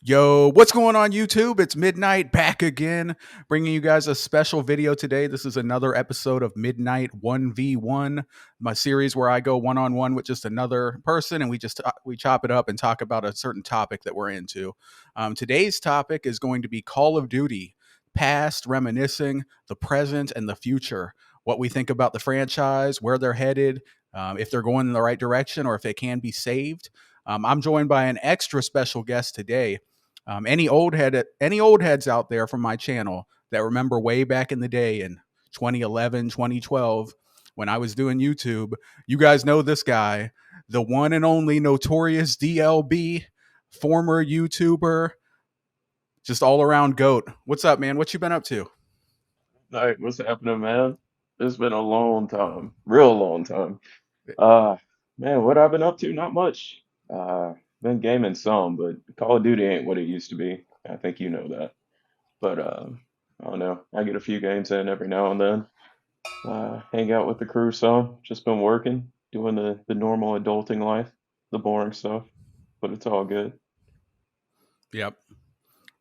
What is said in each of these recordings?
Yo, what's going on YouTube? It's Midnight back again, bringing you guys a special video today. This is another episode of Midnight 1v1, my series where I go one-on-one with just another person and we chop it up and talk about a certain topic that we're into. Today's topic is going to be Call of Duty, past, reminiscing, the present, and the future. What we think about the franchise, where they're headed, if they're going in the right direction or if they can be saved. I'm joined by an extra special guest today. Any old heads out there from my channel that remember way back in the day in 2011, 2012, when I was doing YouTube, you guys know this guy, the one and only Notorious DLB, former YouTuber, just all around goat. What's up, man? What you been up to? Hey, what's happening, man? It's been a long time, real long time. Uh, Man, what I've been up to? Not much. Been gaming some, but Call of Duty ain't what it used to be. I think you know that. But I don't know. I get a few games in every now and then. Hang out with the crew some. Just been working, doing the normal adulting life, the boring stuff. But it's all good. Yep.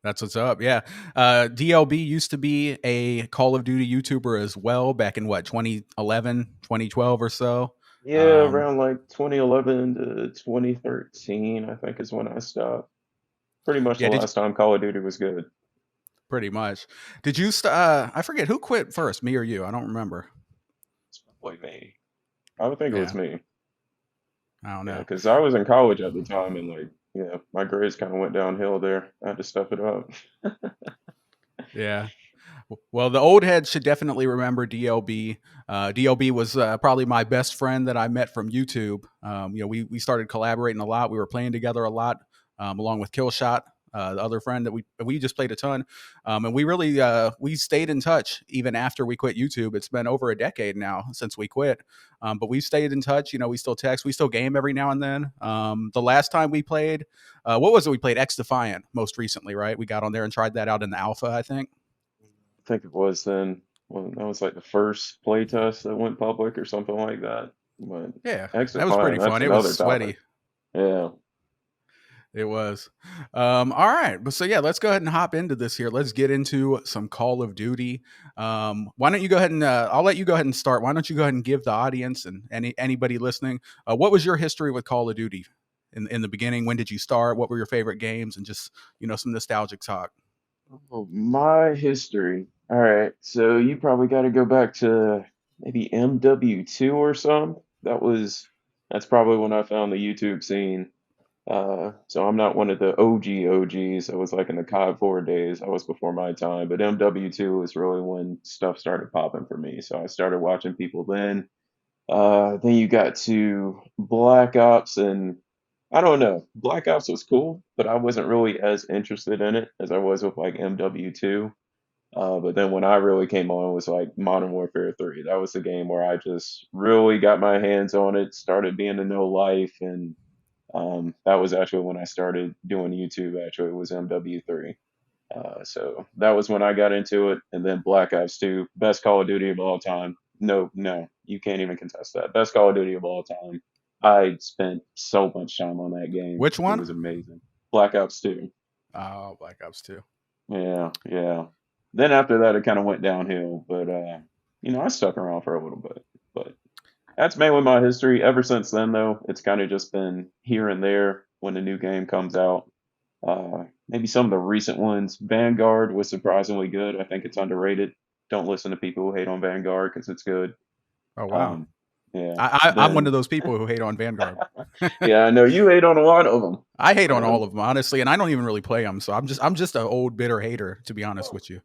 That's what's up. Yeah. DLB used to be a Call of Duty YouTuber as well back in what, 2011, 2012 or so. Yeah, Um, around like 2011 to 2013, I think is when I stopped. Pretty much the yeah, last time Call of Duty was good. pretty much. Did you, I forget who quit first, me or you? I don't remember. It's probably me. I would think it was Yeah. me. I don't Yeah, know. because I was in college at the time and like, yeah, my grades kind of went downhill there. I had to step it up. Yeah. Well, the old heads should definitely remember DLB. DLB was probably my best friend that I met from YouTube. We started collaborating a lot. We were playing together a lot, along with Killshot, the other friend that we just played a ton. And we really we stayed in touch even after we quit YouTube. It's been over a decade now since we quit, but we stayed in touch. We still text, we still game every now and then. The last time we played, what was it? We played X Defiant most recently, right? We got on there and tried that out in the alpha, I think. I think it was then. Well, that was like the first playtest that went public or something like that. But Yeah, that was X-Defiant, pretty that's fun. It was another topic. sweaty. Yeah. It was. All right. But so yeah, let's go ahead and hop into this here. Let's get into some Call of Duty. Why don't you go ahead and I'll let you go ahead and start. Why don't you go ahead and give the audience and anybody listening, what was your history with Call of Duty in the beginning? When did you start? What were your favorite games? And just some nostalgic talk. Oh, my history. All right. So you probably got to go back to maybe MW2 or some. That's probably when I found the YouTube scene. So I'm not one of the OGs. I was like in the COD 4 days. I was before my time, but MW2 was really when stuff started popping for me. So I started watching people then. Then you got to Black Ops, and I don't know. Black Ops was cool, but I wasn't really as interested in it as I was with like MW2. But then when I really came on was like Modern Warfare 3. That was the game where I just really got my hands on it, started being to know life, and that was actually when I started doing YouTube. Actually, it was MW3. So that was when I got into it, and then Black Ops 2, best Call of Duty of all time. No, no, you can't even contest that. Best Call of Duty of all time. I spent so much time on that game. Which It one? was amazing. Black Ops 2. Oh, Black Ops 2. Yeah, yeah. Then after that, it kind of went downhill, but I stuck around for a little bit. But that's mainly my history. Ever since then, though, it's kind of just been here and there when a new game comes out. Maybe some of the recent ones. Vanguard was surprisingly good. I think it's underrated. Don't listen to people who hate on Vanguard because it's good. Oh wow. Um, yeah. I'm one of Then, those people who hate on Vanguard. yeah, I know you hate on a lot of them. I hate on Uh, all of them, honestly, and I don't even really play them. So I'm just an old bitter hater, to be honest with you,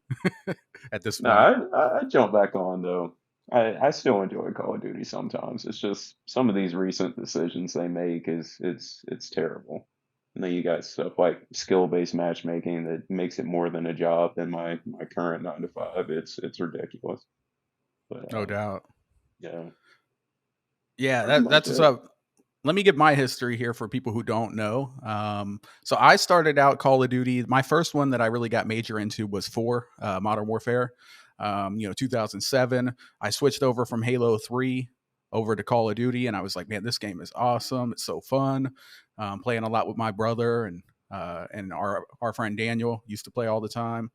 at this no, point. I jump back on though. I still enjoy Call of Duty sometimes. It's just some of these recent decisions they make is it's terrible. And then you got stuff like skill-based matchmaking that makes it more than a job than my current 9 to 5. It's ridiculous. But No doubt. yeah, Yeah, pretty much that's what's it. up. Let me give my history here for people who don't know. So I started out Call of Duty. My first one that I really got major into was four, Modern Warfare. 2007. I switched over from Halo 3 over to Call of Duty, and I was like, man, this game is awesome. It's so fun. Playing a lot with my brother, and and our friend Daniel used to play all the time.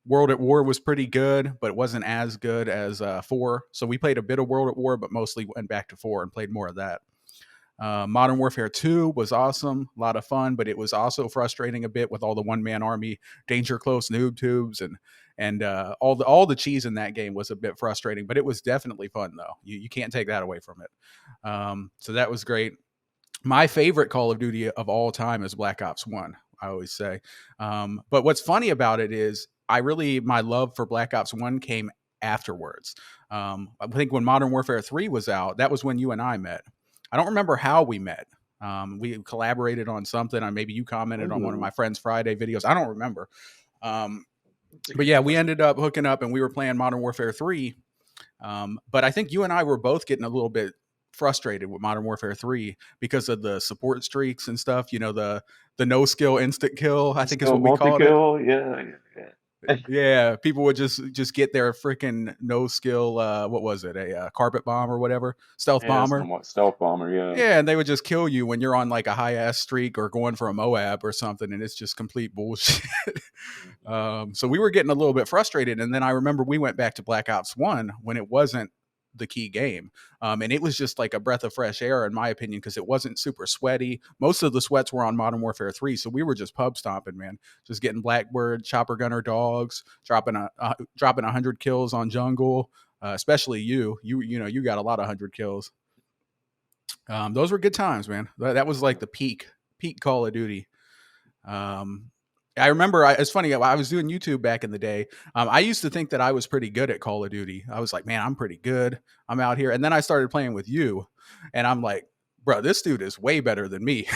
World at War was pretty good, but it wasn't as good as 4. So we played a bit of World at War, but mostly went back to 4 and played more of that. Modern Warfare 2 was awesome, a lot of fun, but it was also frustrating a bit with all the one man army, danger close noob tubes, and all the cheese in that game was a bit frustrating. But it was definitely fun though. You can't take that away from it. So that was great. My favorite Call of Duty of all time is Black Ops 1, I always say. But what's funny about it is my love for Black Ops 1 came afterwards. I think when Modern Warfare 3 was out, that was when you and I met. I don't remember how we met. We collaborated on something, or maybe you commented on one of my friend's Friday videos. I don't remember. But yeah, we ended up hooking up and we were playing Modern Warfare 3. But I think you and I were both getting a little bit frustrated with Modern Warfare 3 because of the support streaks and stuff. The no skill instant kill, I think is Still what we called it. multi-kill, yeah, yeah. Yeah, people would just get their freaking no skill. What was it? A carpet bomb or whatever, stealth Yeah, bomber. somewhat stealth bomber, yeah. Yeah, and they would just kill you when you're on like a high ass streak or going for a Moab or something, and it's just complete bullshit. So we were getting a little bit frustrated, and then I remember we went back to Black Ops 1 when it wasn't the key game, and it was just like a breath of fresh air in my opinion because it wasn't super sweaty. Most of the sweats were on Modern Warfare 3, so we were just pub stomping, man, just getting Blackbird, chopper gunner dogs, dropping 100 kills on jungle. Especially you got a lot of 100 kills. Those were good times, man. That was like the peak Call of Duty. I remember it's funny. I was doing YouTube back in the day. I used to think that I was pretty good at Call of Duty. I was like, man, I'm pretty good. I'm out here. And then I started playing with you and I'm like, bro, this dude is way better than me.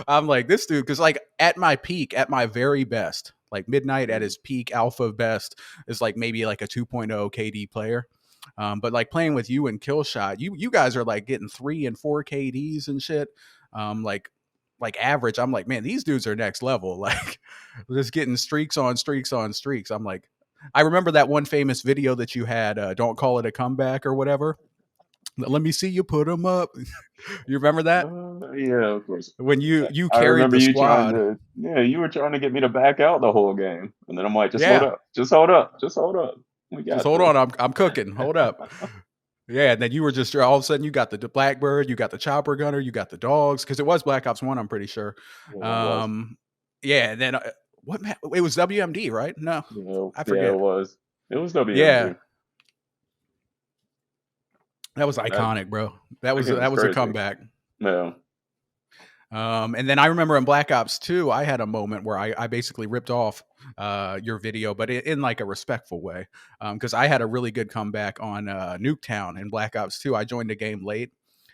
I'm like, this dude, because like at my peak, at my very best, like Midnight at his peak alpha best is like maybe like a 2.0 KD player. But like playing with you and Killshot, you guys are like getting 3 and 4 KDs and shit. Like average. I'm like, man, these dudes are next level. Like just getting streaks on streaks on streaks. I'm like, I remember that one famous video that you had, don't call it a comeback or whatever. Let me see you put them up. You remember that? Yeah, of course. When you I carried remember the you trying squad. to, yeah, you were trying to get me to back out the whole game, and then I'm like, just hold Yeah. up, just hold up, just hold up. We Just got hold this. on. I'm cooking. Hold up. Yeah, and then you were just all of a sudden you got the Blackbird, you got the chopper gunner, you got the dogs because it was Black Ops 1, I'm pretty sure. Yeah, it was. Um, yeah, and then it was WMD, right? No, I Yeah, it forget. was. It was Yeah, WMD. that was That iconic, bro. That that was game was that was a crazy. comeback. Yeah. And then I remember in Black Ops 2, I had a moment where I basically ripped off your video, but in like a respectful way, because I had a really good comeback on Nuketown in Black Ops 2. I joined the game late,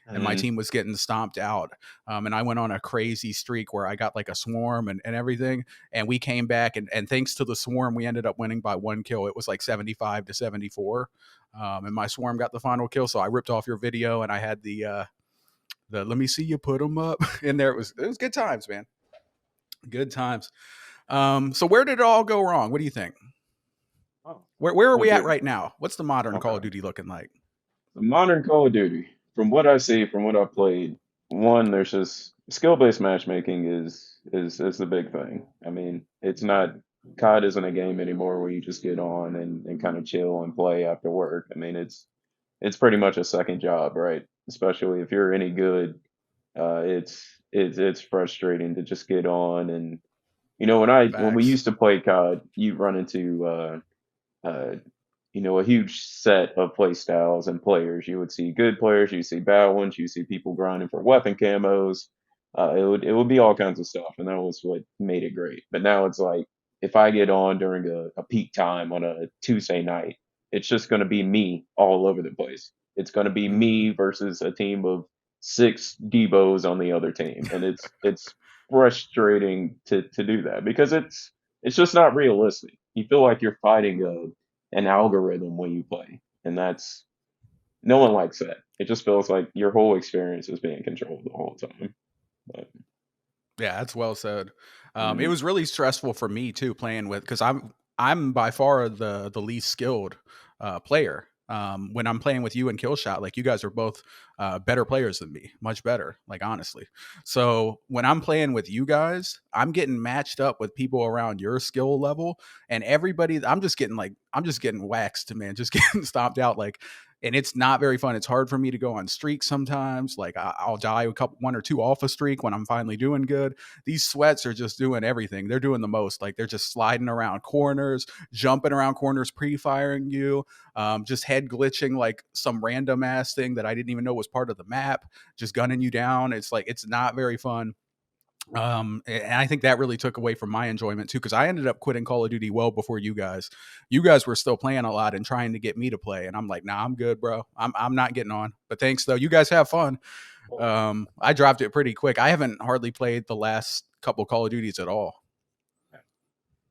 and my Mhm. team was getting stomped out. And I went on a crazy streak where I got like a swarm and everything. And we came back, and thanks to the swarm, we ended up winning by 1 kill. It was like 75-74. And my swarm got the final kill. So I ripped off your video and I had the let me see you put them up in there. It was good times, man. Good times. So where did it all go wrong? What do you think? Oh, Where are what we at did? right now? What's the modern Call of Okay. Duty looking like? The modern Call of Duty, from what I see, from what I've played, one, there's just skill-based matchmaking is the big thing. I mean, it's not COD isn't a game anymore where you just get on and kind of chill and play after work. I mean, it's pretty much a second job, right? Especially if you're any good, it's frustrating to just get on and when we Facts. used to play COD, you run into uh, a huge set of play styles and players. You would see good players, you see bad ones, you see people grinding for weapon camos. It would be all kinds of stuff, and that was what made it great. But now it's like if I get on during a peak time on a Tuesday night, it's just going to be me all over the place. It's going to be Mm-hmm. me versus a team of 6 Debos on the other team, and it's frustrating to do that because it's just not realistic. You feel like you're fighting an algorithm when you play, and that's no one likes that. It just feels like your whole experience is being controlled the whole time. But Yeah, that's well said. It mm, was really stressful for me too playing with because I'm by far the least skilled player. when I'm playing with you and Killshot, like you guys are both better players than me, much better, like honestly. So when I'm playing with you guys, I'm getting matched up with people around your skill level, and everybody, I'm just getting waxed, man, just getting stomped out, like. And it's not very fun. It's hard for me to go on streaks sometimes. Like I'll die one or two off a streak when I'm finally doing good. These sweats are just doing everything. They're doing the most. Like they're just sliding around corners, jumping around corners, pre-firing you, just head glitching like some random ass thing that I didn't even know was part of the map, just gunning you down. It's like it's not very fun. And I think that really took away from my enjoyment too, because I ended up quitting Call of Duty well before you guys. You guys were still playing a lot and trying to get me to play, and I'm like, nah, I'm good, bro. I'm not getting on. But thanks though. You guys have fun. I dropped it pretty quick. I haven't hardly played the last couple Call of Duties at all.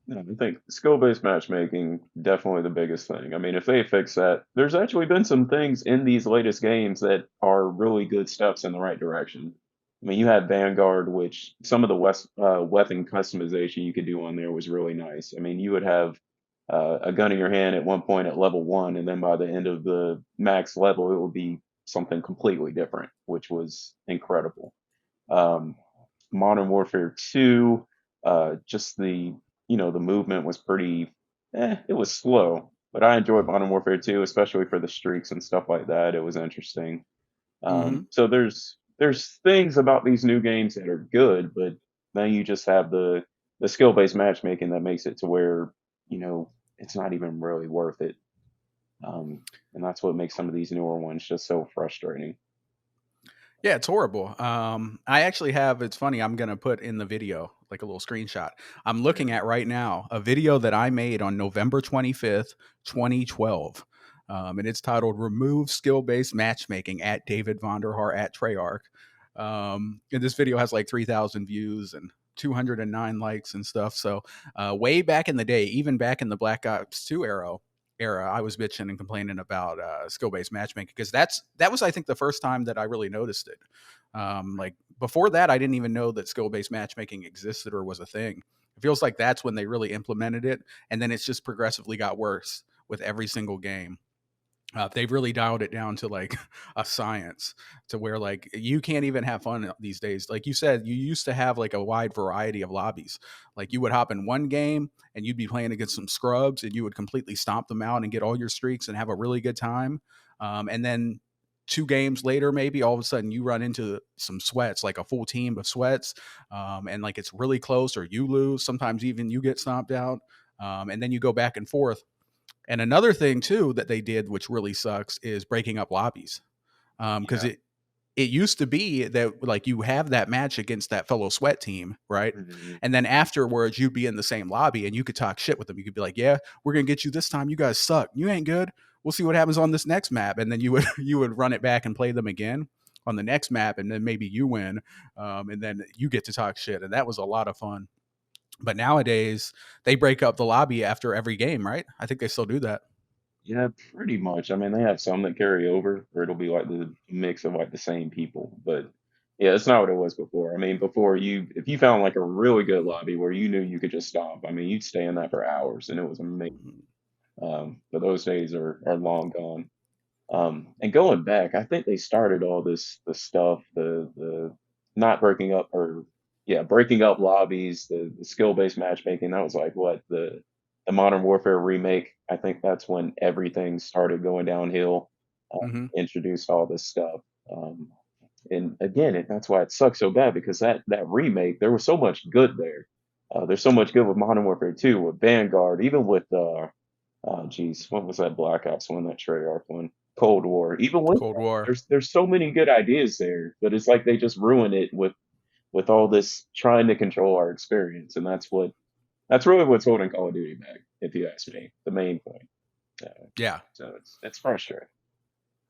No, I think skill-based matchmaking definitely the biggest thing. I mean, if they fix that, there's actually been some things in these latest games that are really good steps in the right direction. I mean, you had Vanguard, which some of the weapon customization you could do on there was really nice. I mean, you would have a gun in your hand at one point at level one, and then by the end of the max level, it would be something completely different, which was incredible. Um, Modern Warfare 2, just the movement was pretty, it was slow, but I enjoyed Modern Warfare 2, especially for the streaks and stuff like that. It was interesting. Mm-hmm. So there's things about these new games that are good, but then you just have the skill-based matchmaking that makes it to where, it's not even really worth it. And that's what makes some of these newer ones just so frustrating. Yeah, it's horrible. I actually have. It's funny. I'm gonna put in the video like a little screenshot. I'm looking Mhm. at right now a video that I made on November 25th, 2012, and it's titled "Remove Skill-Based Matchmaking" at David Vonderhaar at Treyarch. And this video has like 3,000 views and 209 likes and stuff. So way back in the day, even back in the Black Ops 2 era, I was bitching and complaining about skill based matchmaking because that was I think the first time that I really noticed it. Like before that, I didn't even know that skill based matchmaking existed or was a thing. It feels like that's when they really implemented it, and then it's just progressively got worse with every single game. They've really dialed it down to like a science to where like you can't even have fun these days. Like you said, you used to have like a wide variety of lobbies. Like you would hop in one game and you'd be playing against some scrubs and you would completely stomp them out and get all your streaks and have a really good time. And then 2 games later, maybe all of a sudden you run into some sweats, like a full team of sweats, and like it's really close or you lose. Sometimes even you get stomped out. And then you go back and forth, and another thing too that they did, which really sucks, is breaking up lobbies. Because Yeah. it used to be that like you have that match against that fellow sweat team, right? Mhm. And then afterwards, you'd be in the same lobby and you could talk shit with them. You could be like, "Yeah, we're gonna get you this time. You guys suck. You ain't good. We'll see what happens on this next map." And then you would you would run it back and play them again on the next map, and then maybe you win, and then you get to talk shit, and that was a lot of fun. But nowadays, they break up the lobby after every game, right? I think they still do that. Yeah, pretty much. I mean, they have some that carry over, or it'll be like the mix of like the same people. But yeah, it's not what it was before. I mean, before if you found like a really good lobby where you knew you could just stop, I mean, you'd stay in that for hours, and it was amazing. But those days are long gone. And going back, I think they started all this stuff, the not breaking up or yeah, breaking up lobbies, the skill-based matchmaking. That was like what the Modern Warfare remake. I think that's when everything started going downhill. Hmm. Introduced all this stuff. Um, and again, that's why it sucks so bad because that remake, there was so much good there. There's so much good with Modern Warfare 2, with Vanguard, even with oh geez, what was that Black Ops one, that Treyarch one? Cold War. Even with Cold that, War. there's so many good ideas there, but it's like they just ruin it with all this trying to control our experience, and that's really what's holding Call of Duty back, if you ask me. The main point. Yeah. So it's frustrating.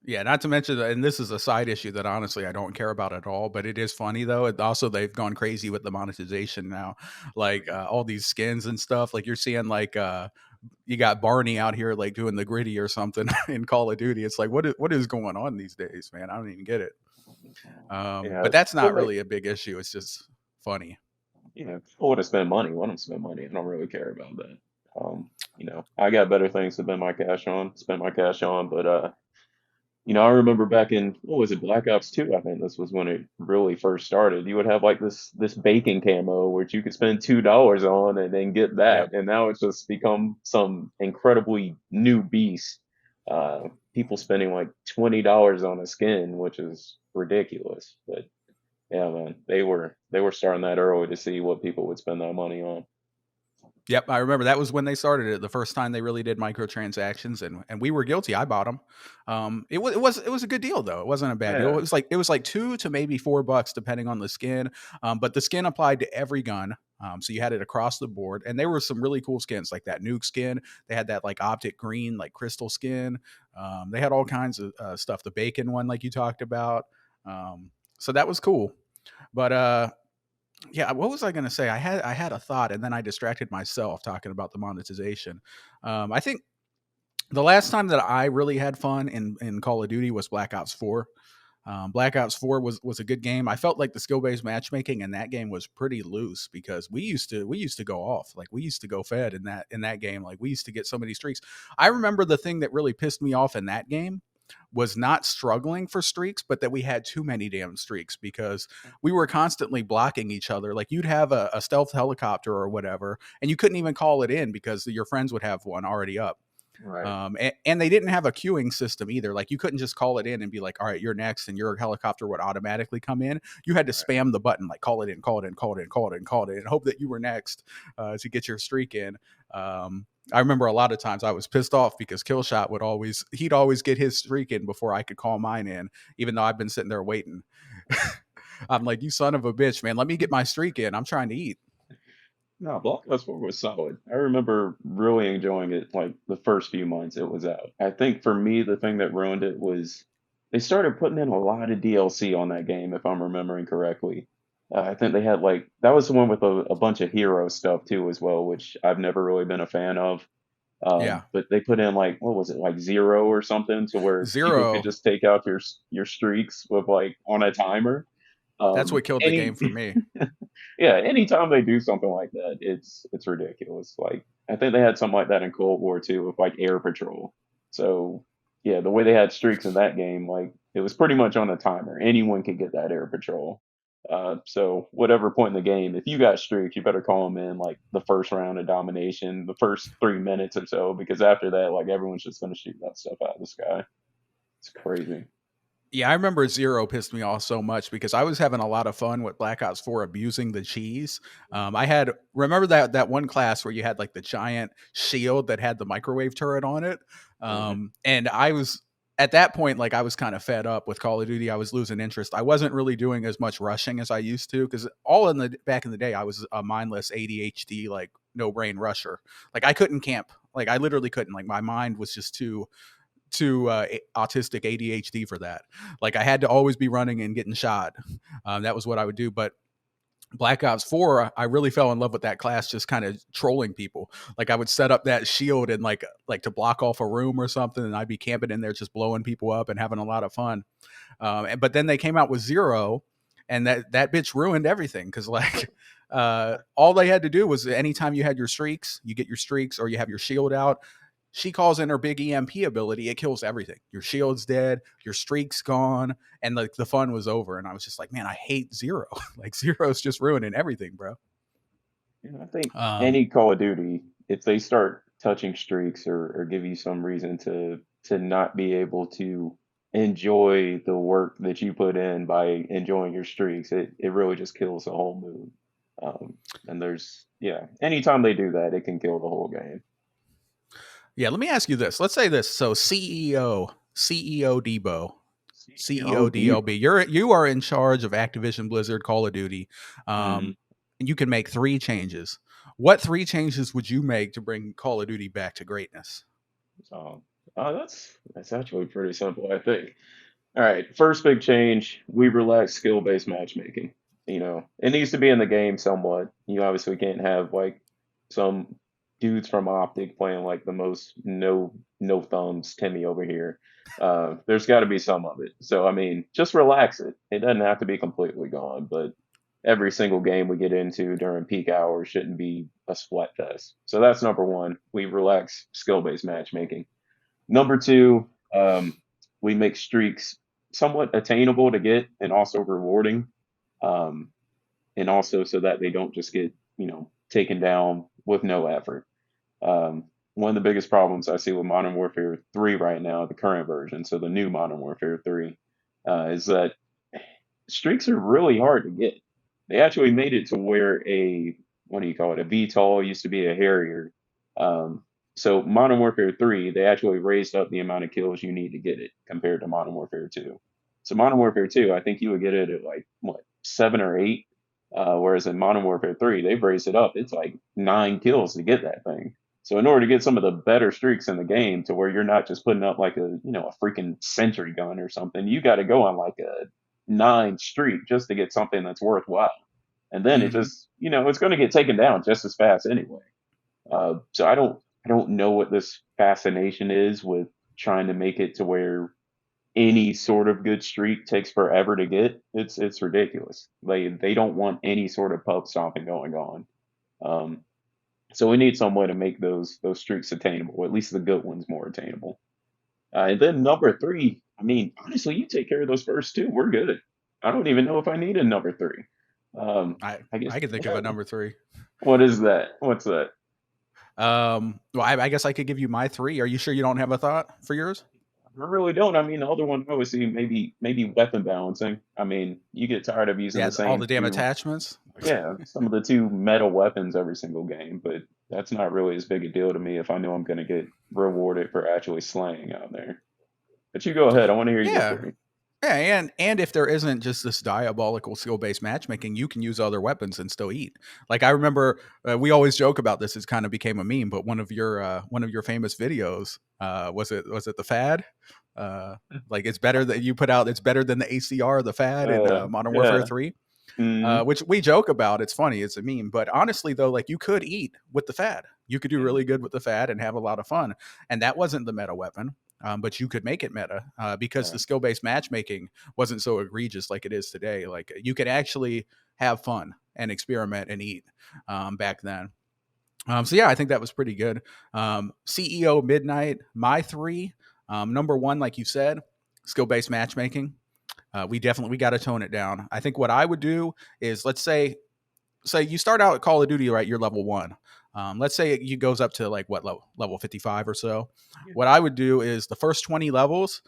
Yeah, not to mention, and this is a side issue that honestly I don't care about at all, but it is funny though. It also, they've gone crazy with the monetization now, like Mhm. all these skins and stuff. Like you're seeing, like you got Barney out here like doing the gritty or something in Call of Duty. It's like what is going on these days, man? I don't even get it. Yeah, But that's well, not really a big issue. It's just funny. people want to spend money. Want to spend money. I don't really care about that. Um, I got better things to spend my cash on. But I remember back in what was it, Black Ops 2, I think this was when it really first started. You would have like this bacon camo which you could spend $2 on and then get Yep. that. And now it's just become some incredibly new beast. People spending like $20 on a skin, which is ridiculous. But yeah, man, they were starting that early to see what people would spend that money on. Yep, I remember that was when they started it. The first time they really did microtransactions, and we were guilty. I bought them. It was a good deal though. It wasn't a bad deal. Yeah, It was like $2 to maybe $4 depending on the skin. But the skin applied to every gun. So you had it across the board, and there were some really cool skins like that nuke skin. They had that like optic green like crystal skin. They had all kinds of stuff. The bacon one, like you talked about. So that was cool. But yeah, what was I going to say? I had a thought, and then I distracted myself talking about the monetization. I think the last time that I really had fun in Call of Duty was Black Ops 4. Black Ops 4 was a good game. I felt like the skill based matchmaking in that game was pretty loose because we used to go off, like we used to go fed in that game. Like we used to get so many streaks. I remember the thing that really pissed me off in that game was not struggling for streaks, but that we had too many damn streaks because we were constantly blocking each other. Like you'd have a stealth helicopter or whatever, and you couldn't even call it in because your friends would have one already up. right, And they didn't have a queuing system either. Like you couldn't just call it in and be like, all right, you're next, and your helicopter would automatically come in. You had to right. spam the button, like call it in, call it in, call it in, call it in, call it in, and hope that you were next to get your streak in. I remember a lot of times I was pissed off because Killshot he'd always get his streak in before I could call mine in, even though I've been sitting there waiting. I'm like, you son of a bitch, man, let me get my streak in. I'm trying to eat. No, Black Ops 4 was solid. I remember really enjoying it like the first few months it was out. I think for me, the thing that ruined it was they started putting in a lot of DLC on that game, if I'm remembering correctly. I think they had like, that was the one with a bunch of hero stuff too, as well, which I've never really been a fan of. Yeah. But they put in like, what was it, like Zero or something, to where people could Zero. just take out your streaks with like on a timer. That's what killed the game Any for me. Yeah, anytime they do something like that, it's ridiculous. Like I think they had something like that in Cold War too, with like air patrol. So yeah, the way they had streaks in that game, like it was pretty much on a timer. Anyone could get that air patrol. So whatever point in the game, if you got streaks, you better call them in like the first round of domination, the first 3 minutes or so, because after that, like everyone's just gonna shoot that stuff out of the sky. It's crazy. Yeah, I remember Zero pissed me off so much because I was having a lot of fun with Black Ops 4 abusing the cheese. I had remember that one class where you had like the giant shield that had the microwave turret on it. Right. And I was at that point, like I was kind of fed up with Call of Duty. I was losing interest. I wasn't really doing as much rushing as I used to because all in the back in the day, I was a mindless ADHD, like no brain rusher. Like I couldn't camp. Like I literally couldn't. Like my mind was just too autistic ADHD for that. Like I had to always be running and getting shot. That was what I would do. But Black Ops 4, I really fell in love with that class, just kind of trolling people. Like I would set up that shield and like to block off a room or something, and I'd be camping in there just blowing people up and having a lot of fun. But then they came out with Zero, and that bitch ruined everything because like all they had to do was anytime you had your streaks, you get your streaks or you have your shield out, she calls in her big EMP ability. It kills everything. Your shield's dead. Your streak's gone, and like the fun was over. And I was just like, man, I hate Zero. Like Zero's just ruining everything, bro. I think Um, any Call of Duty, if they start touching streaks or give you some reason to not be able to enjoy the work that you put in by enjoying your streaks, it really just kills the whole mood. And yeah, anytime they do that, it can kill the whole game. yeah, let me ask you this. Let's say this. So CEO Debo, CEO CEO deep. DLB, you are in charge of Activision Blizzard Call of Duty, Mm, and you can make three changes. What three changes would you make to bring Call of Duty back to greatness? so that's actually pretty simple, I think. All right, first big change, we relax skill-based matchmaking. It needs to be in the game somewhat. You obviously can't have like some dudes from Optic playing like the most no thumbs Timmy over here. There's got to be some of it. So I mean, just relax it. It doesn't have to be completely gone, but every single game we get into during peak hours shouldn't be a sweat fest. So that's number one. We relax skill based matchmaking. Number two, we make streaks somewhat attainable to get and also rewarding. Um, and also so that they don't just get, taken down with no effort. One of the biggest problems I see with Modern Warfare 3 right now, the current version, so the new Modern Warfare 3, is that streaks are really hard to get. They actually made it to where what do you call it, a VTOL used to be a Harrier. Um, so Modern Warfare 3, they actually raised up the amount of kills you need to get it compared to Modern Warfare 2. So Modern Warfare 2, I think you would get it at like, what, 7 or 8? Whereas in Modern Warfare 3, they've raised it up. It's like 9 kills to get that thing. So in order to get some of the better streaks in the game to where you're not just putting up like a freaking sentry gun or something, you got to go on like a 9 streak just to get something that's worthwhile. And then it Hmm. just, it's going to get taken down just as fast anyway. So I don't know what this fascination is with trying to make it to where any sort of good streak takes forever to get. It's ridiculous. They don't want any sort of pub stomping going on. Um, so we need some way to make those streaks attainable, or at least the good ones more attainable. And then number three, I mean, honestly, you take care of those first two, we're good. I don't even know if I need a number three. I I guess I can think of a number three. what is that? What's that? Well, I guess I could give you my three. Are you sure you don't have a thought for yours? I really don't. I mean, the other one I would see maybe weapon balancing. I mean, you get tired of using Yeah, the all same the damn two, attachments. yeah, some of the two metal weapons every single game, but that's not really as big a deal to me if I know I'm going to get rewarded for actually slaying out there. But you go ahead. I want to hear your Yeah, three. yeah, and if there isn't just this diabolical skill based matchmaking, you can use other weapons and still eat. Like I remember, we always joke about this. It's kind of became a meme. But one of your famous videos, was it the Fad? Uh, like it's better that you put out. It's better than the ACR, the Fad in Modern Warfare Yeah. 3. Mm, Which we joke about. It's funny. It's a meme. But honestly, though, like you could eat with the Fad. You could do yeah. really good with the Fad and have a lot of fun. And that wasn't the meta weapon. But you could make it meta because the Right. skill based matchmaking wasn't so egregious like it is today. Like you could actually have fun and experiment and eat back then. So yeah, I think that was pretty good. CEO Midnight, my three. Number one, like you said, skill based matchmaking. We got to tone it down. I think what I would do is let's say you start out at Call of Duty, right? You're level one. Let's say it goes up to like what level 55 or so. Yeah. What I would do is the first 20 levels,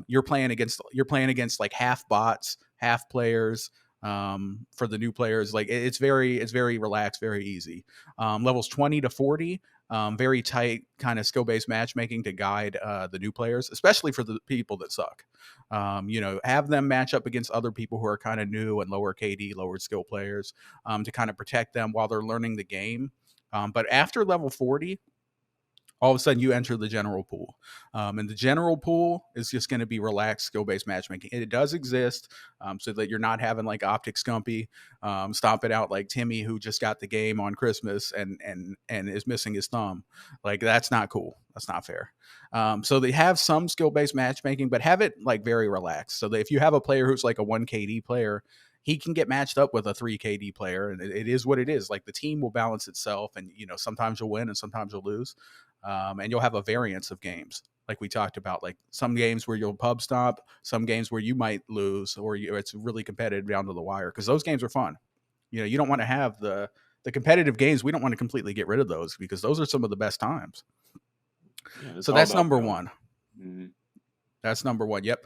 you're playing against like half bots, half players. For the new players, like it's very relaxed, very easy. Levels 20 to 40, very tight kind of skill based matchmaking to guide the new players, especially for the people that suck. Have them match up against other people who are kind of new and lower KD, lower skill players, to kind of protect them while they're learning the game. But after level 40, all of a sudden you enter the general pool. And the general pool is just going to be relaxed skill based matchmaking. It does exist, so that you're not having like Optic Scumpy stomp it out like Timmy, who just got the game on Christmas and is missing his thumb. Like, that's not cool. That's not fair. So they have some skill based matchmaking, but have it like very relaxed. So that if you have a player who's like a 1 KD player, he can get matched up with a 3 KD player, and it is what it is. Like the team will balance itself, and sometimes you'll win and sometimes you'll lose, and you'll have a variance of games like we talked about, like some games where you'll pub stomp, some games where you might lose, or it's really competitive down to the wire, because those games are fun. You don't want to have the competitive games. We don't want to completely get rid of those, because those are some of the best times. Yeah. It's So all that's about number balance. one. Mm, That's number one. Yep.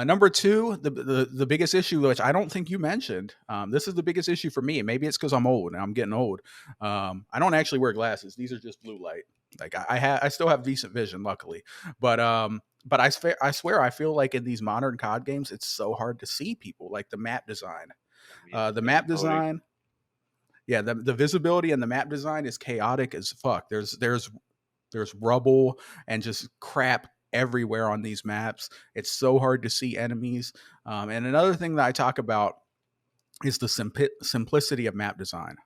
Number two, the biggest issue, which I don't think you mentioned. This is the biggest issue for me. Maybe it's because I'm old and I'm getting old. I don't actually wear glasses. These are just blue light. Like I still have decent vision, luckily. But I swear I feel like in these modern COD games, it's so hard to see people. Like the map design, yeah. the map Visibility. design. Yeah, the visibility and the map design is chaotic as fuck. There's rubble and just crap everywhere on these maps. It's so hard to see enemies. And another thing that I talk about is the simplicity of map design.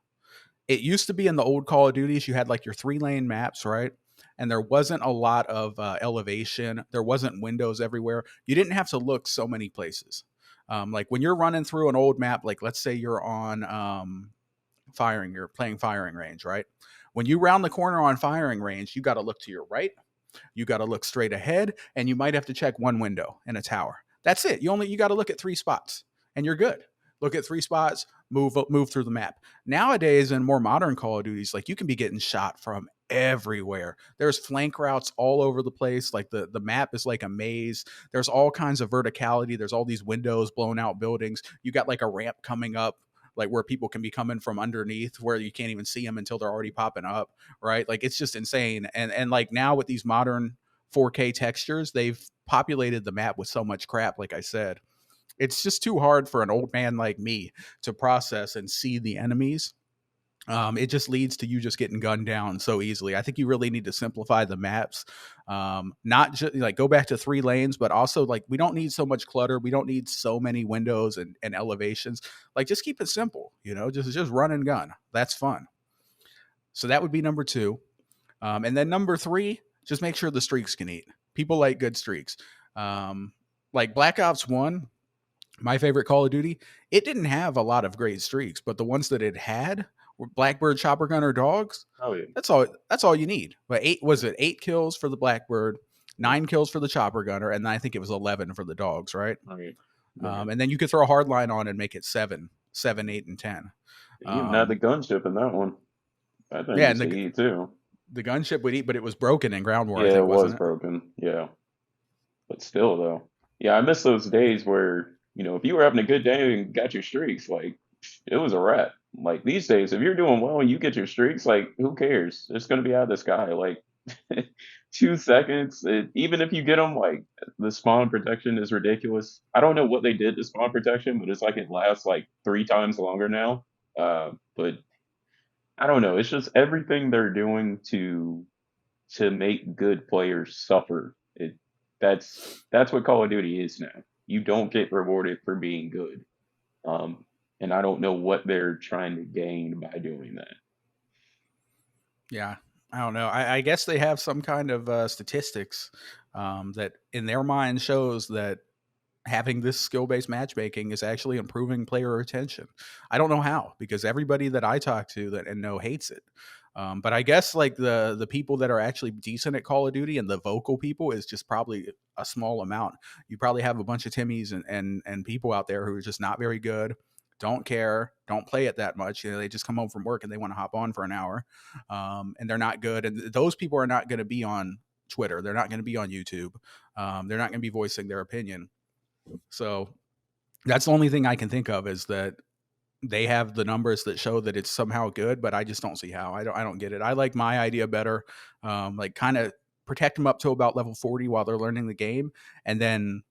It used to be in the old Call of Duties, you had like your 3-lane maps, right? And there wasn't a lot of elevation. There wasn't windows everywhere. You didn't have to look so many places. Like when you're running through an old map, like let's say you're on you're playing firing range, right? When you round the corner on firing range, you got to look to your right, you got to look straight ahead, and you might have to check one window in a tower. That's it. You got to look at three spots, and you're good. Look at three spots, move through the map. Nowadays, in more modern Call of Duties, like you can be getting shot from everywhere. There's flank routes all over the place. Like the map is like a maze. There's all kinds of verticality. There's all these windows, blown out buildings. You got like a ramp coming up, like where people can be coming from underneath where you can't even see them until they're already popping up, right? Like it's just insane. And like now with these modern 4K textures, they've populated the map with so much crap. Like I said, it's just too hard for an old man like me to process and see the enemies. It just leads to you just getting gunned down so easily. I think you really need to simplify the maps. Not just like go back to 3 lanes, but also like we don't need so much clutter. We don't need so many windows and elevations. Like just keep it simple, just run and gun. That's fun. So that would be number two. And then number three, just make sure the streaks can eat. People like good streaks. Um, like Black Ops 1, my favorite Call of Duty, it didn't have a lot of great streaks, but the ones that it had were Blackbird, Chopper Gunner, Dogs. Oh yeah, That's all you need. But eight kills for the Blackbird, yeah. 9 kills for the Chopper Gunner, and then I think it was 11 for the Dogs, right? Right, right. And then you could throw a hard line on and make it seven, 8, and 10. You even had the Um, gunship in that one. That thing yeah, and used to eat too. the gunship would eat, but it was broken in ground war, I Yeah, it think, was wasn't it? broken. Yeah, but still though. Yeah, I miss those days where, if you were having a good day and got your streaks, like it was a wrap. Like these days, if you're doing well and you get your streaks, like who cares? It's gonna be out of the sky. Like 2 seconds. Even if you get them, like the spawn protection is ridiculous. I don't know what they did to spawn protection, but it's like it lasts like 3 times longer now. But I don't know. It's just everything they're doing to make good players suffer. That's what Call of Duty is now. You don't get rewarded for being good. Um, and I don't know what they're trying to gain by doing that. Yeah, I don't know. I guess they have some kind of statistics that, in their mind, shows that having this skill-based matchmaking is actually improving player retention. I don't know how, because everybody that I talk to that and know hates it. But I guess like the people that are actually decent at Call of Duty and the vocal people is just probably a small amount. You probably have a bunch of Timmies and people out there who are just not very good, don't care, don't play it that much. They just come home from work and they want to hop on for an hour, and they're not good. And those people are not going to be on Twitter. They're not going to be on YouTube. They're not going to be voicing their opinion. So that's the only thing I can think of is that they have the numbers that show that it's somehow good, but I just don't see how. I don't get it. I like my idea better. Like kind of protect them up to about level 40 while they're learning the game, and then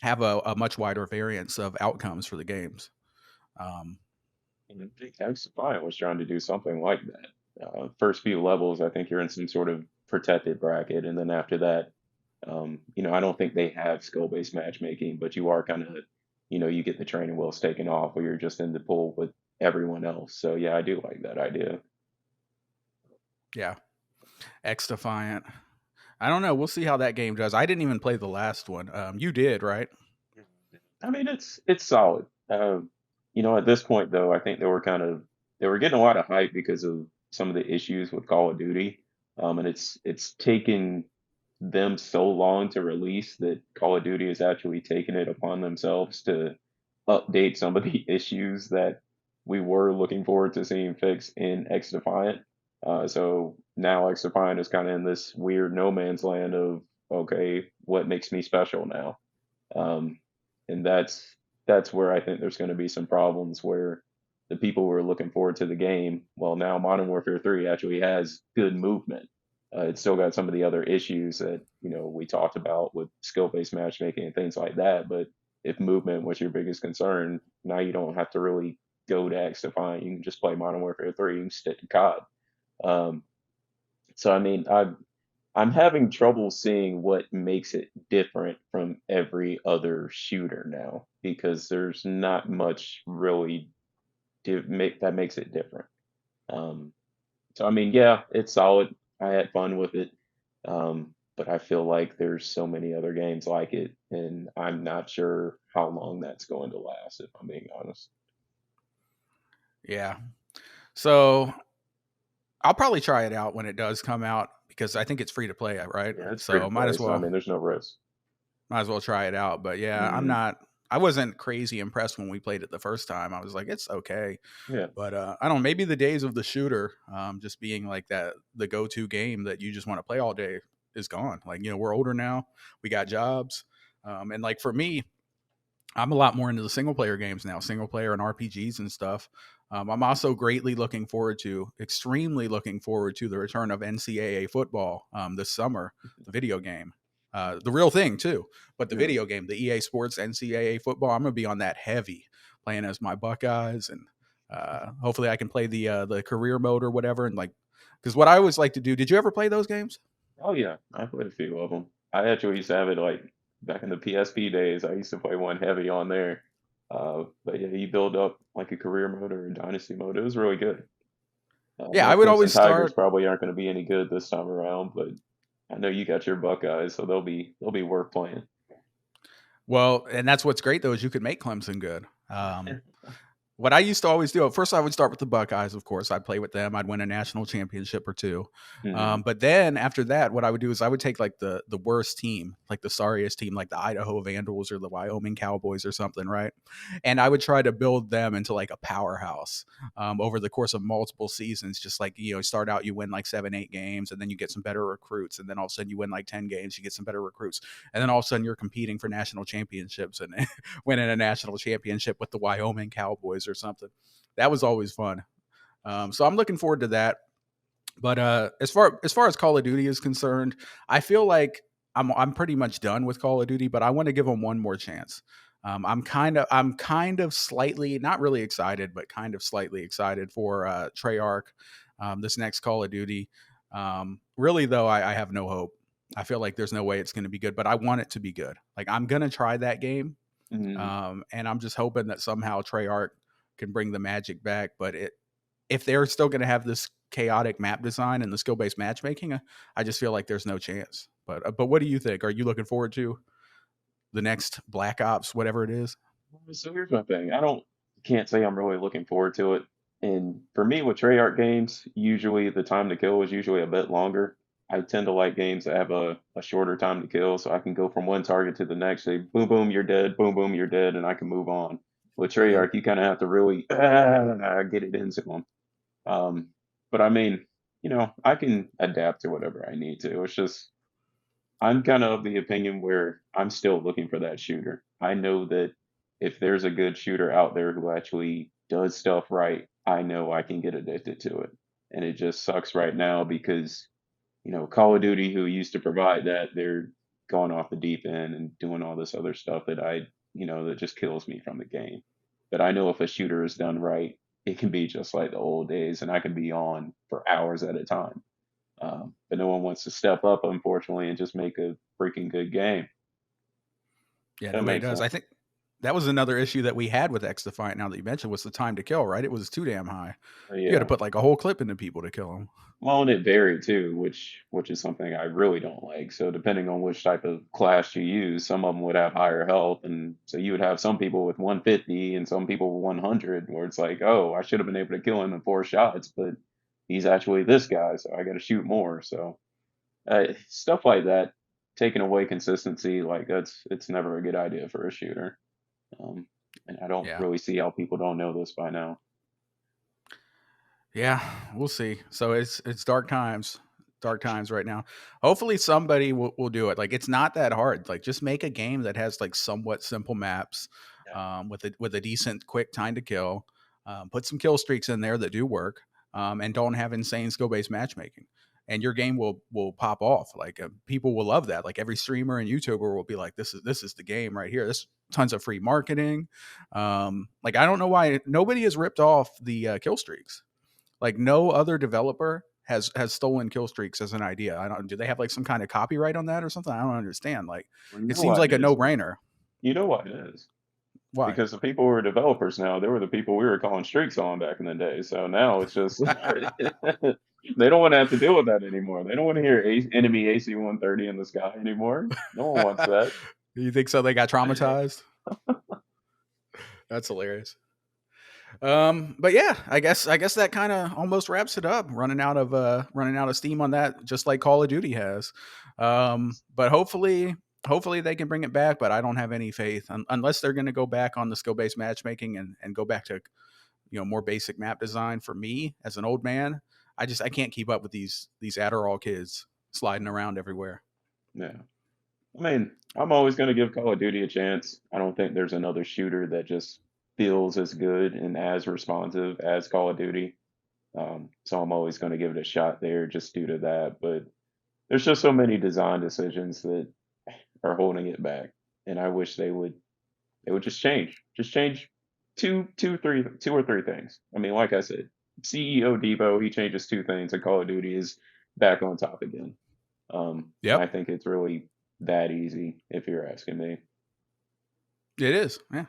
have a much wider variance of outcomes for the games. Um, And I think X Defiant was trying to do something like that. First few levels, I think you're in some sort of protected bracket, and then after that, I don't think they have skill-based matchmaking, but you are kind of, you get the training wheels taken off, where you're just in the pool with everyone else. So yeah, I do like that idea. yeah, X Defiant. I don't know. We'll see how that game does. I didn't even play the last one. You did, right? I mean, it's solid. At this point though, I think they were getting a lot of hype because of some of the issues with Call of Duty, and it's taken them so long to release that Call of Duty has actually taken it upon themselves to update some of the issues that we were looking forward to seeing fixed in X Defiant. So now X Defiant is kind of in this weird no man's land of, okay, what makes me special now? Um, and that's where I think there's going to be some problems where the people who are looking forward to the game, well, now Modern Warfare 3 actually has good movement. It's still got some of the other issues that we talked about with skill-based matchmaking and things like that. But if movement was your biggest concern, now you don't have to really go to X Defiant. You can just play Modern Warfare 3. You can stick to COD. So I mean, I'm having trouble seeing what makes it different from every other shooter now because there's not much really that makes it different. Um, so I mean, yeah, it's solid. I had fun with it, but I feel like there's so many other games like it, and I'm not sure. how long that's going to last, if I'm being honest. Yeah. So I'll probably try it out when it does come out because I think it's free to play, right? Yeah, it's free to So play, so I mean, there's no risk. might as well try it out. But yeah, Hmm. I wasn't crazy impressed when we played it the first time. I was like, it's okay. Yeah. But I don't know, maybe the days of the shooter just being like that, the go-to game that you just want to play all day is gone. Like, we're older now, we got jobs. And like for me, I'm a lot more into the single player games now, single player and RPGs and stuff. I'm also extremely looking forward to the return of NCAA football this summer, the video game, the real thing too, but the Yeah. video game, the EA Sports NCAA football. I'm gonna be on that heavy, playing as my Buckeyes, and hopefully I can play the career mode or whatever. And like, because what I always like to do. Did you ever play those games? Oh yeah, I played a few of them. I actually used to have it like back in the PSP days. I used to play one heavy on there. But yeah, you build up like a career mode or a dynasty mode. It was really good. Yeah, My I would Clemson always Tigers start. probably aren't going to be any good this time around, but I know you got your Buckeyes, so they'll be worth playing. Well, and that's what's great though is you could make Clemson good. What I used to always do, first I would start with the Buckeyes, of course. I'd play with them. I'd win a national championship or two. Hmm. But then after that, what I would do is I would take like the worst team, like the sorriest team, like the Idaho Vandals or the Wyoming Cowboys or something, right? And I would try to build them into like a powerhouse over the course of multiple seasons. Just like, start out, you win like 7, 8 games, and then you get some better recruits. And then all of a sudden you win like 10 games, you get some better recruits. And then all of a sudden you're competing for national championships and winning a national championship with the Wyoming Cowboys or something. That was always fun. So I'm looking forward to that. But as far as Call of Duty is concerned, I feel like I'm pretty much done with Call of Duty, but I want to give them one more chance. I'm kind of slightly not really excited, but kind of slightly excited for Treyarch, this next Call of Duty. Really though, I have no hope. I feel like there's no way it's going to be good, but I want it to be good. Like I'm gonna try that game, Hmm. and I'm just hoping that somehow Treyarch can bring the magic back. But if they're still going to have this chaotic map design and the skill based matchmaking, I just feel like there's no chance. But what do you think? Are you looking forward to the next Black Ops, whatever it is? So here's my thing. I don't can't say I'm really looking forward to it. And for me with Treyarch games, usually the time to kill is usually a bit longer. I tend to like games that have a shorter time to kill, so I can go from one target to the next, say boom boom you're dead, boom boom you're dead, and I can move on. With Mm-hmm. Treyarch, you kind of have to really get it into them. Um, but I mean, I can adapt to whatever I need to. It's just I'm kind of the opinion where I'm still looking for that shooter. I know that if there's a good shooter out there who actually does stuff right, I know I can get addicted to it. And it just sucks right now because, Call of Duty, who used to provide that, they're going off the deep end and doing all this other stuff that just kills me from the game. But I know if a shooter is done right, it can be just like the old days and I can be on for hours at a time. But no one wants to step up, unfortunately, and just make a freaking good game. Yeah, That nobody makes does. I sense. think that was another issue that we had with X Defiant. Now that you mentioned, was the time to kill. Right, it was too damn high. You had to Yeah. put like a whole clip into people to kill them. Well, and it varied too, which is something I really don't like. So depending on which type of class you use, some of them would have higher health, and so you would have some people with 150 and some people with 100, where it's like, oh, I should have been able to kill him in 4 shots, but he's actually this guy, so I got to shoot more. So stuff like that, taking away consistency, like it's never a good idea for a shooter. Um, and I don't Yeah. really see how people don't know this by now. Yeah, we'll see. So it's dark times right now. Hopefully somebody will do it. Like it's not that hard. Like just make a game that has like somewhat simple maps, Yeah. with a decent quick time to kill. Put some kill streaks in there that do work, and don't have insane skill based matchmaking. And your game will pop off. Like people will love that. Like every streamer and YouTuber will be like, this is the game right here. This tons of free marketing. Like I don't know why nobody has ripped off the kill streaks. Like no other developer has stolen kill streaks as an idea. I don't. Do they have like some kind of copyright on that or something? I don't understand. Like Well, you it know seems why like it a is. no brainer. You know why it is. Why? Because the people who are developers now, they were the people we were calling streaks on back in the day. So now it's just they don't want to have to deal with that anymore. They don't want to hear enemy AC 130 in the sky anymore. No one wants that. You think so? They got traumatized. That's hilarious. But yeah, I guess that kind of almost wraps it up. Running out of steam on that, just like Call of Duty has. But hopefully they can bring it back. But I don't have any faith unless they're going to go back on the skill based matchmaking and go back to more basic map design. For me as an old man, I can't keep up with these Adderall kids sliding around everywhere. Yeah. I mean, I'm always going to give Call of Duty a chance. I don't think there's another shooter that just feels as good and as responsive as Call of Duty. So I'm always going to give it a shot there just due to that. But there's just so many design decisions that are holding it back, and I wish they would just change two or three things. I mean, like I said, CEO Debo, he changes two things, and Call of Duty is back on top again. And I Yep. think it's really that easy, if you're asking me. It is. Yeah.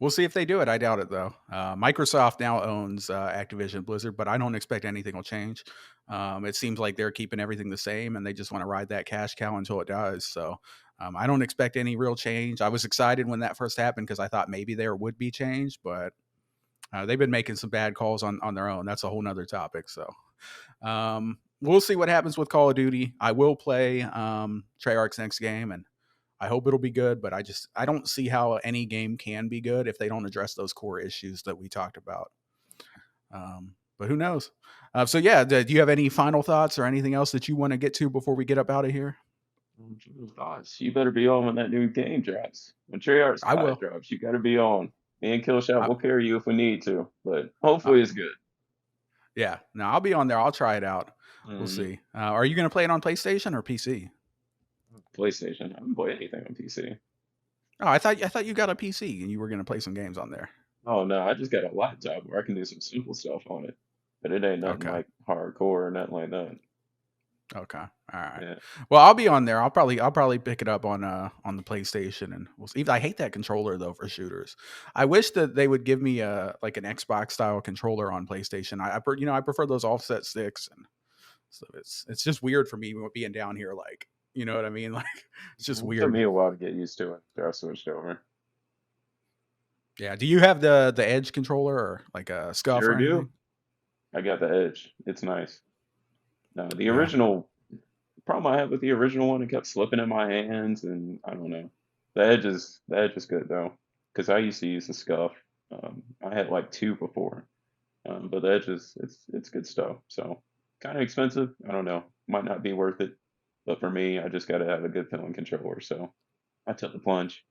We'll see if they do it. I doubt it, though. Microsoft now owns Activision Blizzard, but I don't expect anything will change. It seems like they're keeping everything the same and they just want to ride that cash cow until it does. So I don't expect any real change. I was excited when that first happened because I thought maybe there would be change, but they've been making some bad calls on their own. That's a whole nother topic. So we'll see what happens with Call of Duty. I will play Treyarch's next game, and I hope it'll be good, but I don't see how any game can be good if they don't address those core issues that we talked about. But who knows? So yeah, do you have any final thoughts or anything else that you want to get to before we get up out of here? Gosh, you better be on when that new game drops. When Treyarch's I COD will. drops, you got to be on. Me and Killshot I, will carry you if we need to, but uh, hopefully it's good. yeah, no, I'll be on there. I'll try it out. We'll Mm, see. Are you going to play it on PlayStation or PC? PlayStation. I haven't played anything on PC. Oh, I thought you got a PC and you were going to play some games on there. Oh no, I just got a laptop where I can do some simple stuff on it, but it ain't nothing Okay. like hardcore or nothing like that. Okay. All right. Yeah. Well, I'll be on there. I'll probably pick it up on the PlayStation and we'll see. I hate that controller though for shooters. I wish that they would give me a like an Xbox style controller on PlayStation. I prefer those offset sticks, and so it's just weird for me being down here, like, you know what I mean? Like, it's just It took weird. me a while to get used to it after I switched over. Yeah. Do you have the Edge controller or like a Scuff Sure or do. anything? I got the edge. It's nice. No, the Yeah. original problem I had with the original one, it kept slipping in my hands, and I don't know. The edge is good though, because I used to use the scuff. I had like two before, but the edge is it's good stuff. So kind of expensive. I don't know. Might not be worth it, but for me, I just got to have a good feeling controller. So I took the plunge.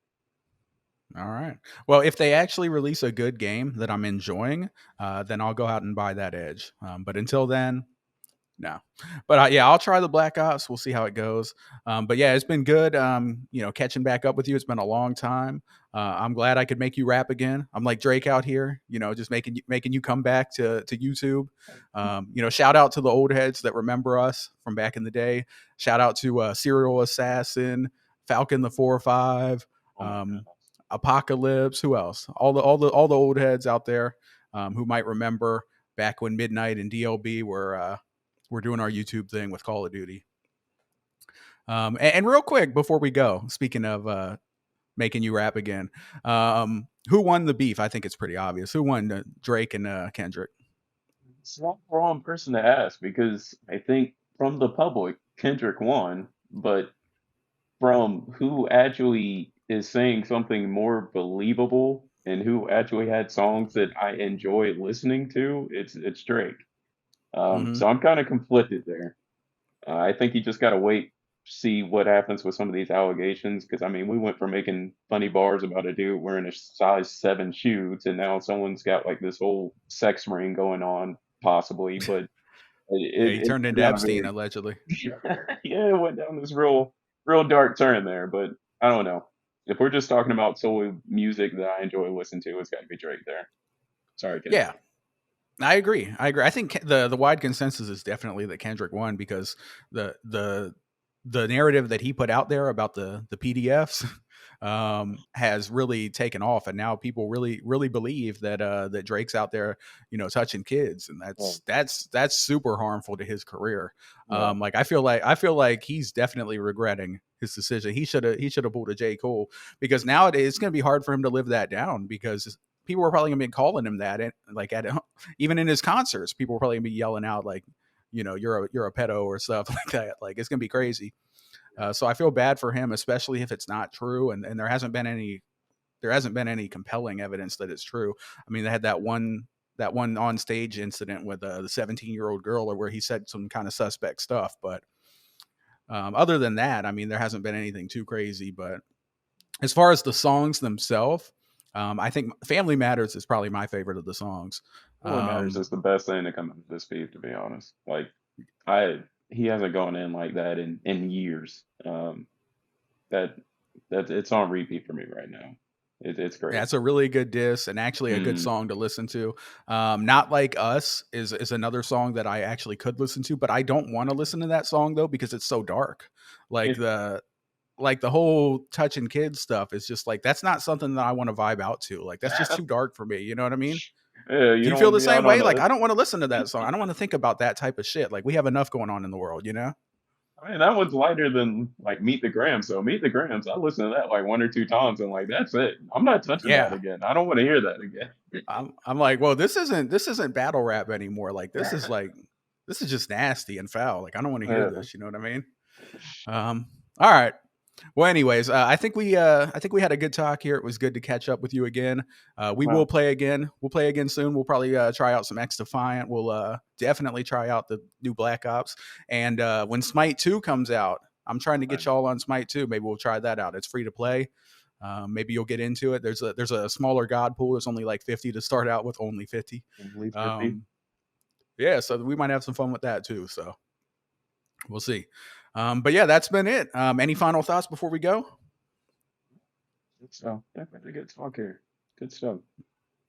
All right. Well, if they actually release a good game that I'm enjoying, then I'll go out and buy that Edge. But until then, no. But yeah, I'll try the Black Ops. We'll see how it goes. But yeah, it's been good. Catching back up with you. It's been a long time. I'm glad I could make you rap again. I'm like Drake out here, just making you come back to YouTube. Shout out to the old heads that remember us from back in the day. Shout out to Serial Assassin, Falcon the 4 or 5, Oh my um, goodness. Apocalypse. Who else? All the old heads out there who might remember back when Midnight and DLB were we're doing our YouTube thing with Call of Duty. And real quick before we go, speaking of making you rap again, who won the beef? I think it's pretty obvious. Who won, Drake and Kendrick? It's not the wrong person to ask because I think from the public, Kendrick won, but from who actually is saying something more believable and who actually had songs that I enjoy listening to, it's Drake. Mm-hmm. So I'm kind of conflicted there. I think you just got to wait, see what happens with some of these allegations. Because I mean, we went from making funny bars about a dude wearing a size 7 shoe to now someone's got like this whole sex ring going on, possibly. But Yeah, it, he it turned into turned out to Epstein be, allegedly. yeah, it went down this real dark turn there. But I don't know. If we're just talking about solely music that I enjoy listening to, it's got to be Drake there. Sorry, Yeah, Kendrick. I agree. I think the wide consensus is definitely that Kendrick won because the the narrative that he put out there about the PDFs has really taken off, and now people really believe that that Drake's out there, touching kids, and Yeah, that's super harmful to his career. yeah, Like I feel like he's definitely regretting his decision. He should have pulled a J. Cole, because nowadays it's going to be hard for him to live that down, because people are probably going to be calling him that, and like even in his concerts, people are probably going to be yelling out like, you're a pedo or stuff like that. Like, it's going to be crazy. So I feel bad for him, especially if it's not true, and there hasn't been any compelling evidence that it's true. I mean, they had that one on stage incident with the 17-year-old girl, where he said some kind of suspect stuff, but other than that, I mean, there hasn't been anything too crazy. But as far as the songs themselves, I think "Family Matters" is probably my favorite of the songs. Family Matters Um, is the best thing to come out of this beef, to be honest. Like I he hasn't gone in like that in years. That that it's on repeat for me right now. It's Yeah, great. it's a really good diss, and actually a good Mm. song to listen to. Not Like Us is another song that I actually could listen to, but I don't want to listen to that song though, because it's so dark. Like It, the whole touching kids stuff is just like, that's not something that I want to vibe out to. Like, that's just too dark for me. You know what I mean? yeah, you Do you don't feel want the to be same out on way? Like, a. I don't want to listen to that song. I don't want to think about that type of shit. Like, we have enough going on in the world. I mean, that one's lighter than like Meet the Grams. So Meet the Grams, I listened to that like one or two times, and like that's it. I'm not touching that Yeah. again. I don't want to hear that again. I'm like, well, this isn't battle rap anymore. Like, this is just nasty and foul. Like, I don't want to hear Yeah. this. You know what I mean? All right. Well, anyways, I think we had a good talk here. It was good to catch up with you again. We will Well, play again. We'll play again soon. We'll probably try out some X Defiant. We'll definitely try out the new Black Ops. And when Smite 2 comes out, I'm trying to get y'all on Smite 2. Maybe we'll try that out. It's free to play. Maybe you'll get into it. There's a smaller god pool. There's only like 50 to start out with, only 50. only 50. Um, yeah, so we might have some fun with that too. So we'll see. But yeah, that's been it. Any final thoughts before we go? So definitely good talk here. Good stuff.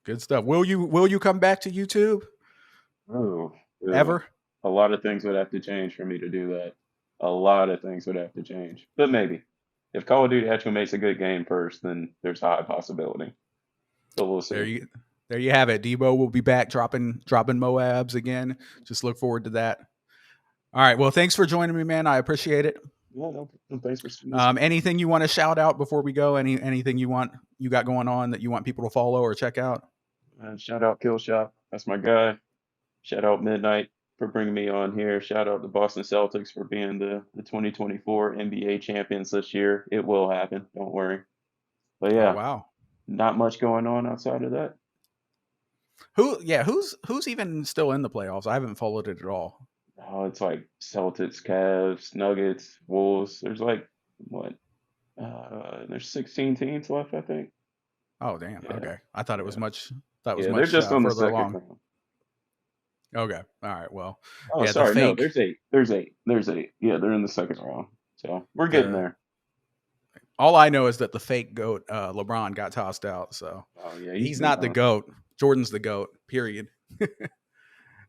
Good stuff. Will you come back to YouTube Oh, ever? a lot of things would have to change for me to do that. A lot of things would have to change. But maybe. If Call of Duty actually makes a good game first, then there's a high possibility. But we'll There see. you there you have it. Debo will be back dropping Moabs again. Just look forward to that. All right. Well, thanks for joining me, man. I appreciate it. Yeah, no, thanks for listening. Anything you want to shout out before we go? Anything you got going on that you want people to follow or check out? Shout out Killshot. That's my guy. Shout out Midnight for bringing me on here. Shout out the Boston Celtics for being the 2024 NBA champions this year. It will happen. Don't worry. But Oh yeah, wow. not much going on outside of that. Who's even still in the playoffs? I haven't followed it at all. Oh, it's like Celtics, Cavs, Nuggets, Wolves. There's like what? There's 16 teams left, I think. Oh damn. Yeah, Okay. I thought it was yeah, much yeah. They're just on the further second along. round. Okay. All right. Well, Oh, yeah, the sorry, no. fake. There's eight. There's eight. There's eight. Yeah, they're in the second round. So we're getting The there. All I know is that the fake goat LeBron got tossed out. So Oh yeah, he's he's been not the gone. goat. Jordan's the goat. Period.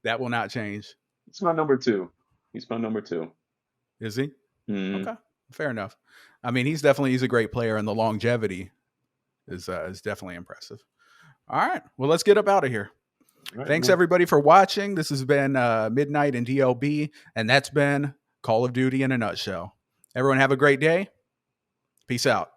That will not change. He's my number two. He's my number two. Is he? Mm. Okay. Fair enough. I mean, he's a great player, and the longevity is definitely impressive. All right. Well, let's get up out of here. All right, Thanks man. everybody for watching. This has been Midnight and DLB, and that's been Call of Duty in a nutshell. Everyone have a great day. Peace out.